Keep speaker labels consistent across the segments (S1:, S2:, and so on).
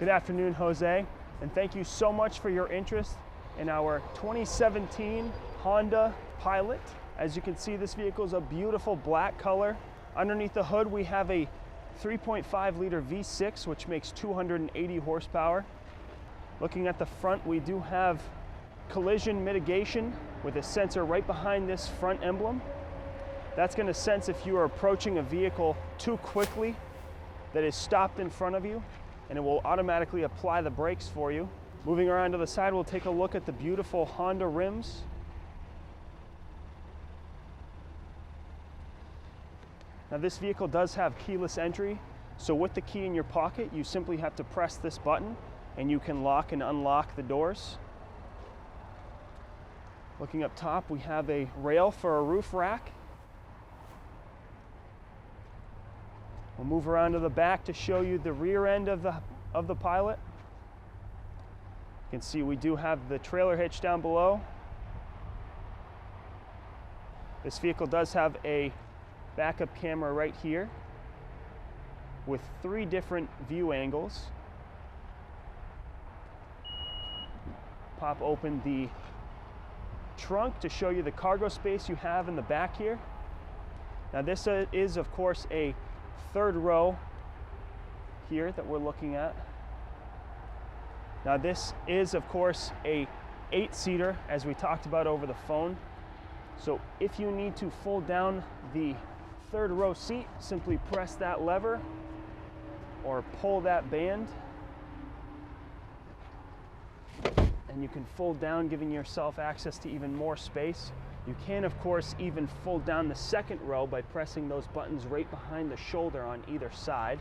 S1: Good afternoon, Jose, and thank you so much for your interest in our 2017 Honda Pilot. As you can see, this vehicle is a beautiful black color. Underneath the hood, we have a 3.5 liter V6, which makes 280 horsepower. Looking at the front, we do have collision mitigation with a sensor right behind this front emblem. That's going to sense if you are approaching a vehicle too quickly that is stopped in front of you, and it will automatically apply the brakes for you. Moving around to the side, we'll take a look at the beautiful Honda rims. Now this vehicle does have keyless entry, so with the key in your pocket, you simply have to press this button and you can lock and unlock the doors. Looking up top, we have a rail for a roof rack. We'll move around to the back to show you the rear end of the Pilot. You can see we do have the trailer hitch down below. This vehicle does have a backup camera right here with 3 different view angles. Pop open the trunk to show you the cargo space you have in the back here. Now this is of course a 3rd row here that we're looking at. Now this is of course a 8-seater, as we talked about over the phone. So if you need to fold down the 3rd row seat, simply press that lever or pull that band and you can fold down, giving yourself access to even more space. You can of course even fold down the 2nd row by pressing those buttons right behind the shoulder on either side.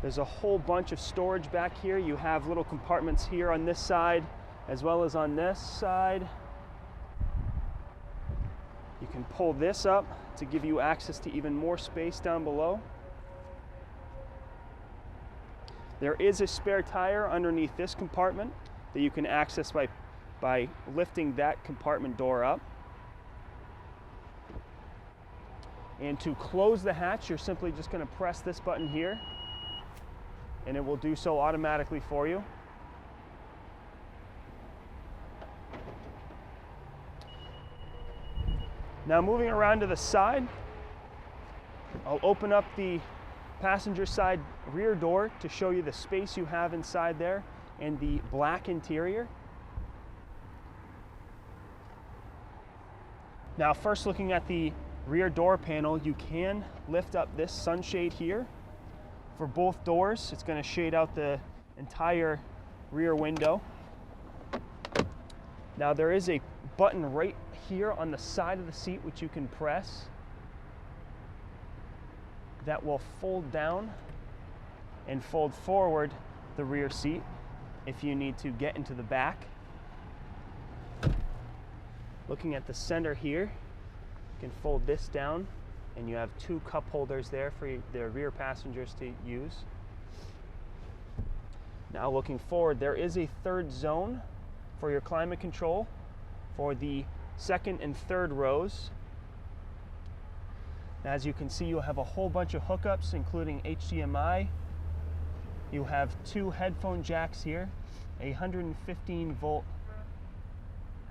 S1: There's a whole bunch of storage back here. You have little compartments here on this side as well as on this side. You can pull this up to give you access to even more space down below. There is a spare tire underneath this compartment that you can access by lifting that compartment door up. And to close the hatch, you're simply just going to press this button here and it will do so automatically for you. Now moving around to the side, I'll open up the passenger side rear door to show you the space you have inside there and the black interior. Now first, looking at the rear door panel, you can lift up this sunshade here for both doors. It's going to shade out the entire rear window. Now there is a button right here on the side of the seat which you can press that will fold down and fold forward the rear seat if you need to get into the back. Looking at the center here, you can fold this down and you have 2 cup holders there for the rear passengers to use. Now looking forward, there is a 3rd zone for your climate control for the 2nd and 3rd rows. As you can see, you have a whole bunch of hookups, including HDMI. You have 2 headphone jacks here, a 115-volt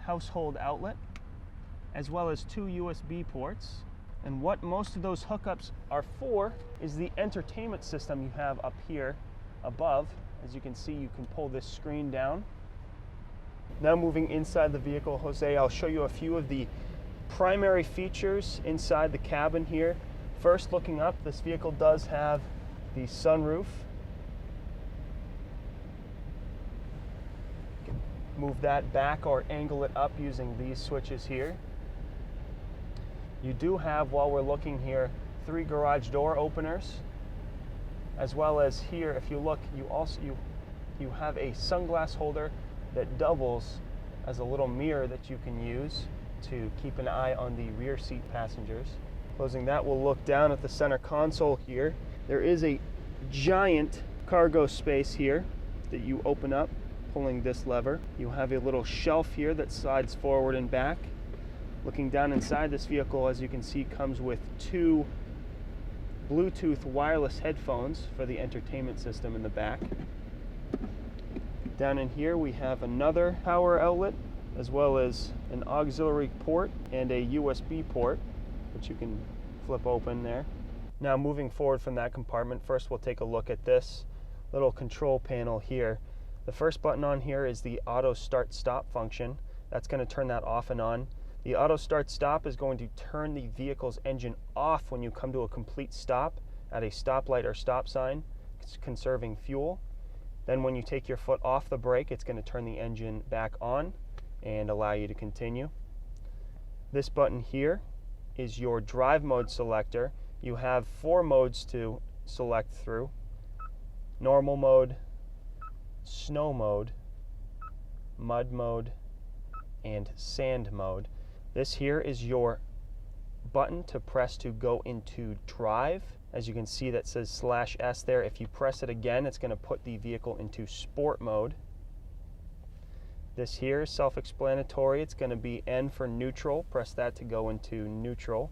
S1: household outlet, as well as 2 USB ports. And what most of those hookups are for is the entertainment system you have up here above. As you can see, you can pull this screen down. Now moving inside the vehicle, Jose, I'll show you a few of the primary features inside the cabin here. First, looking up, this vehicle does have the sunroof. You can move that back or angle it up using these switches here. You do have, while we're looking here, 3 garage door openers, as well as here, if you look, you have a sunglass holder that doubles as a little mirror that you can use to keep an eye on the rear seat passengers. Closing that, we'll look down at the center console here. There is a giant cargo space here that you open up, pulling this lever. You have a little shelf here that slides forward and back. Looking down inside this vehicle, as you can see, comes with 2 Bluetooth wireless headphones for the entertainment system in the back. Down in here we have another power outlet, as well as an auxiliary port and a USB port, which you can flip open there. Now moving forward from that compartment, first we'll take a look at this little control panel here. The first button on here is the auto start stop function. That's going to turn that off and on. The auto start stop is going to turn the vehicle's engine off when you come to a complete stop at a stoplight or stop sign, conserving fuel. Then when you take your foot off the brake, it's going to turn the engine back on and allow you to continue. This button here is your drive mode selector. You have 4 modes to select through: normal mode, snow mode, mud mode, and sand mode. This here is your button to press to go into drive. As you can see, that says /S there. If you press it again, it's going to put the vehicle into sport mode. This here is self-explanatory. It's going to be N for neutral. Press that to go into neutral.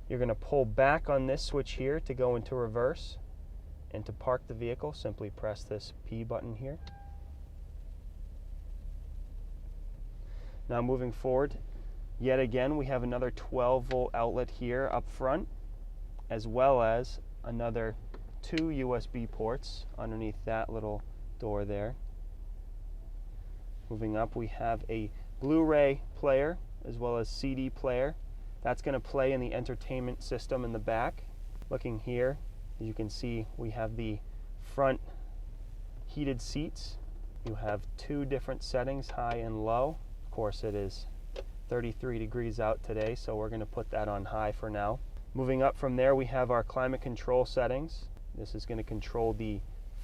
S1: You're going to pull back on this switch here to go into reverse. And to park the vehicle, simply press this P button here. Now moving forward, yet again we have another 12-volt outlet here up front, as well as another 2 USB ports underneath that little door there. Moving up, we have a Blu-ray player as well as CD player. That's going to play in the entertainment system in the back. Looking here, as you can see, we have the front heated seats. You have 2 different settings, high and low. Of course, it is 33 degrees out today, so we're going to put that on high for now. Moving up from there, we have our climate control settings. This is going to control the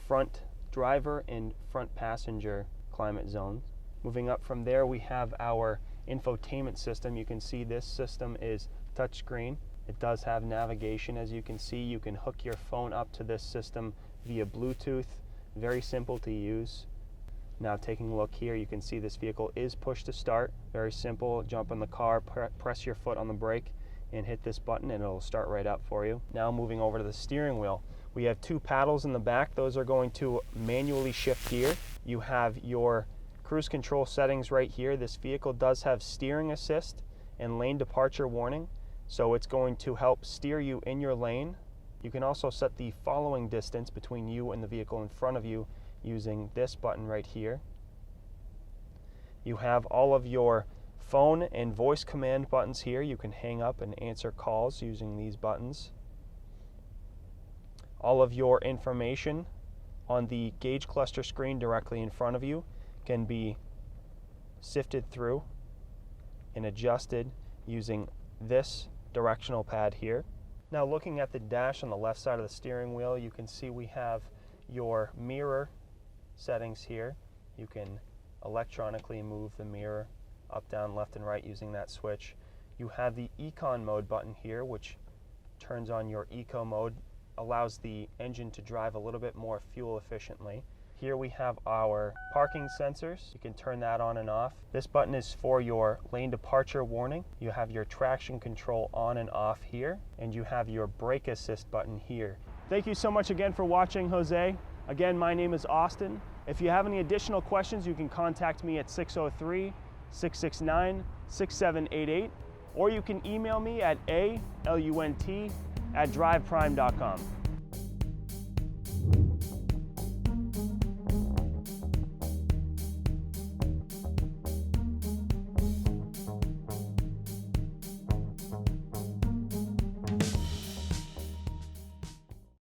S1: front driver and front passenger climate zones. Moving up from there, we have our infotainment system. You can see this system is touchscreen. It does have navigation. As you can see, you can hook your phone up to this system via Bluetooth. Very simple to use. Now taking a look here, you can see this vehicle is push to start. Very simple. Jump in the car, press your foot on the brake, and hit this button and it'll start right up for you. Now moving over to the steering wheel. We have 2 paddles in the back. Those are going to manually shift gear. You have your cruise control settings right here. This vehicle does have steering assist and lane departure warning, so it's going to help steer you in your lane. You can also set the following distance between you and the vehicle in front of you using this button right here. You have all of your phone and voice command buttons here. You can hang up and answer calls using these buttons. All of your information on the gauge cluster screen directly in front of you can be sifted through and adjusted using this directional pad here. Now looking at the dash on the left side of the steering wheel, you can see we have your mirror settings here. You can electronically move the mirror up, down, left, and right using that switch. You have the Econ mode button here, which turns on your eco mode, allows the engine to drive a little bit more fuel efficiently. Here we have our parking sensors. You can turn that on and off. This button is for your lane departure warning. You have your traction control on and off here, and you have your brake assist button here. Thank you so much again for watching, Jose. Again, my name is Austin. If you have any additional questions, you can contact me at 603-669-6788, or you can email me at alunt@driveprime.com.